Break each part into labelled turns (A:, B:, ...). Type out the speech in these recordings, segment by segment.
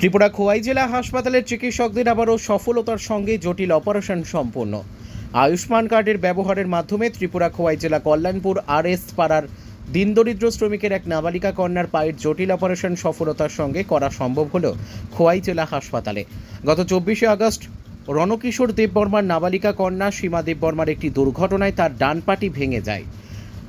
A: ত্রিপুরা খোয়াই জেলা হাসপাতালের চিকিৎসকদের আবারও সফলতার সঙ্গে জটিল অপারেশন সম্পন্ন। আয়ুষ্মান কার্ডের ব্যবহারের মাধ্যমে ত্রিপুরা খোয়াই জেলা কল্যাণপুর RS পাড়ার দিনদরিদ্র শ্রমিকের এক নাবালিকা কন্যার পায়ের জটিল অপারেশন সফলতার সঙ্গে করা সম্ভব হলো খোয়াই জেলা হাসপাতালে। গত 24শে আগস্ট রণকিশোর দেববর্মার নাবালিকা কন্যা সীমা দেববর্মার একটি দুর্ঘটনায় তার ডান পাটি ভেঙে যায়।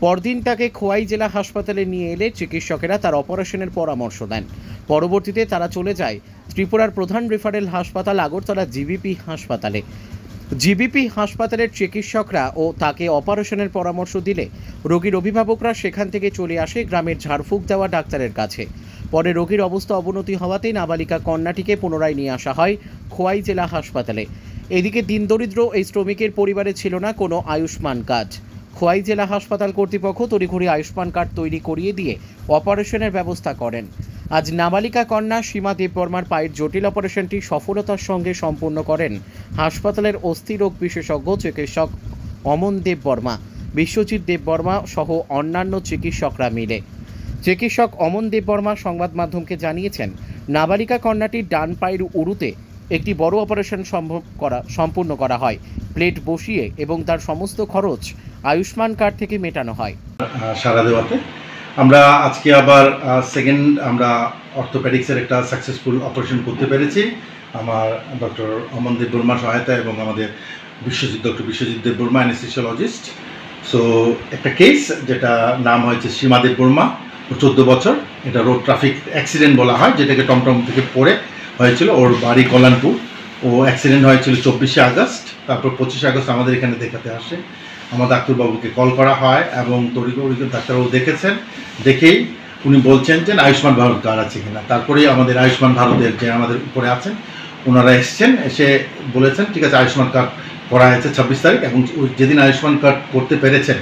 A: পরদিন তাকে খোয়াই জেলা হাসপাতালে নিয়ে এলে চিকিৎসকেরা তার অপারেশনের পরামর্শ দেন। পরবর্তীতে তারা চলে যায় ত্রিপুরার প্রধান রেফারেল হাসপাতাল আগরতলা জিবিপি হাসপাতালে। জিবিপি হাসপাতালের চিকিৎসকরা ও তাকে অপারেশনের পরামর্শ দিলে রোগীর অভিভাবকরা সেখান থেকে চলে আসে গ্রামের ঝাড়ফুঁক দেওয়া ডাক্তারের কাছে। পরে রোগীর অবস্থা অবনতি হওয়াতেই নাবালিকা কন্যাটিকে পুনরায় নিয়ে আসা হয় খোয়াই জেলা হাসপাতালে। এদিকে দিনদরিদ্র এই শ্রমিকের পরিবারে ছিল না কোনো আয়ুষ্মান কার্ড। খোয়াই জেলা হাসপাতাল কর্তৃপক্ষ তড়িঘড়ি আয়ুষ্মান কার্ড তৈরি করিয়ে দিয়ে অপারেশনের ব্যবস্থা করেন। আজ নাবালিকা কন্যা সীমা দেববর্মার পায়ের জটিল অপারেশনটি সফলতার সঙ্গে সম্পূর্ণ করেন হাসপাতালের অস্থিরোগ বিশেষজ্ঞ চিকিৎসক অমন দেববর্মা, বিশ্বজিৎ দেববর্মা সহ অন্যান্য চিকিৎসকরা মিলে। চিকিৎসক অমন দেববর্মা সংবাদ মাধ্যমকে জানিয়েছেন, নাবালিকা কন্যাটির ডান পায়ের উরুতে একটি বড় অপারেশন সম্পূর্ণ করা হয় প্লেট বসিয়ে এবং তার সমস্ত খরচ আয়ুষ্মান কার্ড থেকে মেটানো হয়।
B: সারা দেওয়াতে আমরা আজকে আবার আমরা অর্থোপেডিক্সের একটা সাকসেসফুল অপারেশন করতে পেরেছি আমার ডক্টর অমন দেববর্মার সহায়তা এবং আমাদের doctor Biswajit Debbarma anaesthesiologist. So একটা কেস যেটা নাম হয়েছে সীমা দেববর্মা, 14 বছর। এটা রোড ট্রাফিক অ্যাক্সিডেন্ট বলা হয়, যেটাকে টমটম থেকে পড়ে হয়েছিল। ওর বাড়ি কল্যাণপুর। ও অ্যাক্সিডেন্ট হয়েছিল 24শে আগস্ট। তারপর 25শে আগস্ট আমাদের এখানে দেখাতে আসে। আমার ডাক্তারবাবুকে কল করা হয় এবং তড়িঘড়ি ডাক্তারবাবু দেখেছেন। দেখেই উনি বলছেন যে আয়ুষ্মান ভারত কার্ড আছে কিনা। তারপরেই আমাদের আয়ুষ্মান ভারতের যে আমাদের উপরে আছেন ওনারা এসছেন, এসে বলেছেন ঠিক আছে আয়ুষ্মান কার্ড করা হয়েছে 26 তারিখ। এবং যেদিন আয়ুষ্মান কার্ড করতে পেরেছেন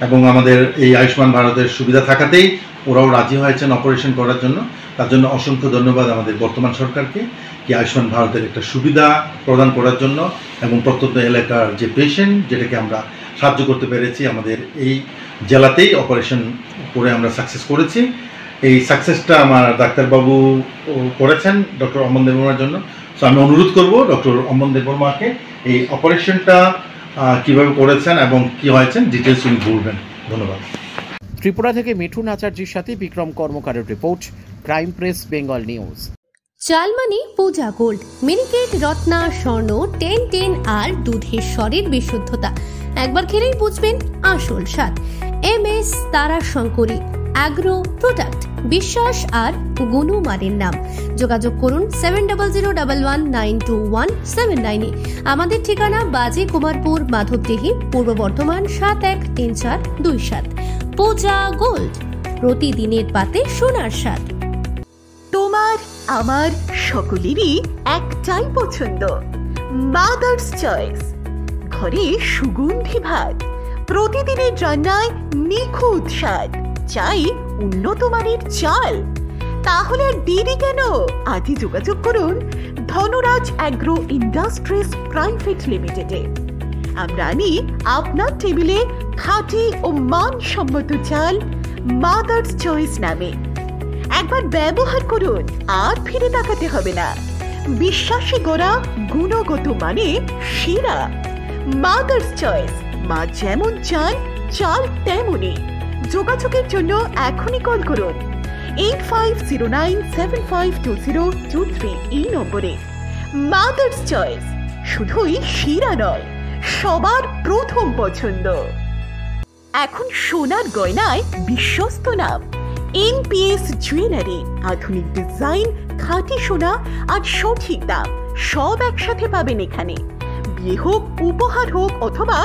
B: এবং আমাদের এই আয়ুষ্মান ভারতের সুবিধা থাকাতেই ওরাও রাজি হয়েছেন অপারেশন করার জন্য। তার জন্য অসংখ্য ধন্যবাদ আমাদের বর্তমান সরকারকে, কি আয়ুষ্মান ভারতের একটা সুবিধা প্রদান করার জন্য এবং প্রত্যন্ত এলাকার যে পেশেন্ট, যেটাকে আমরা সাহায্য করতে পেরেছি। আমাদের এই জেলাতেই অপারেশন করে আমরা সাকসেস করেছি। এই সাকসেসটা আমার ডাক্তারবাবু করেছেন ডক্টর অমন দেববর্মার জন্য। সো আমি অনুরোধ করব ডক্টর অমন দেববর্মাকে এই অপারেশনটা কীভাবে করেছেন এবং কী হয়েছেন ডিটেলস উনি বলবেন। ধন্যবাদ।
A: ত্রিপুরা থেকে মিঠুন আচার্যের সাথে বিক্রম কর্মকারের রিপোর্ট, ক্রাইম প্রেস বেঙ্গল নিউজ।
C: চালমানি পূজা গোল্ড, মিনিকেট, রত্না, স্বর্ণ 10 আর দুধের স্বরের বিশুদ্ধতা। একবার খেলেই বুঝবেন আসল স্বাদ। MS তারা শঙ্করী অ্যাগ্রো প্রোডাক্ট, বিশ্বাস আর গুণমানের নাম। যোগাযোগ করুন 7001192179 আমাদের ঠিকানা বাজে কুমারপুর, মাধবদেহি, পূর্ব বর্ধমান 713427। পূজা গোল্ড, প্রতিদিনের পাতে সোনার স্বাদ।
D: তোমার আমার সকলেরই একটাই পছন্দ, মাদার্স চয়েস। ঘরে সুগন্ধি ভাত, প্রতিদিনের রান্নায় নিখুঁত স্বাদ, চাই উন্নত মানের চাল। তাহলে আর দেরি কেন? আজই যোগাযোগ করুন ধনরাজ অ্যাগ্রো ইন্ডাস্ট্রিজ প্রাইভেট লিমিটেডে। আমরা আনি আপনার টেবিলে খাঁটি ও মানসম্মত চাল মাদার্স চয়েস নামে। একবার ব্যবহার করুন, আর ফিরে তাকাতে হবে না। বিশ্বাসী গোড়া, গুণগত মানে সেরা। মাদার্স চয়েস, মা যেমন চান চাল তেমনই। যোগাযোগের জন্য এখনই কল করুন 8509752023 এই নম্বরে। মাদার্স চয়েস শুধুই সেরা নয়, সবার প্রথম পছন্দ। এখন সোনার গয়নায় বিশ্বস্ত নাম NPS জুয়েলারি। আধুনিক ডিজাইন, খাঁটি সোনা আর সঠিক দাম সব একসাথে পাবেন এখানে। বিয়ে হোক, উপহার হোক অথবা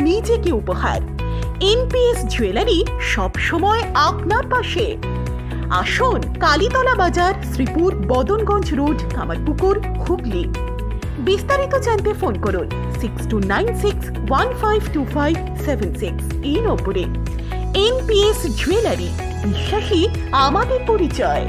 D: নিজেকে উপহার, NPS জুয়েলারি সব সময় আপনার পাশে। আসুন কালীতলা বাজার, শ্রীপুর, বদনগঞ্জ রোড, কামারপুকুর, হুগলি। বিস্তারিত জানতে ফোন করুন 6296152576 এই নম্বরে। NPS জুয়েলারি, বিশ্বাসী আমাদের পরিচয়।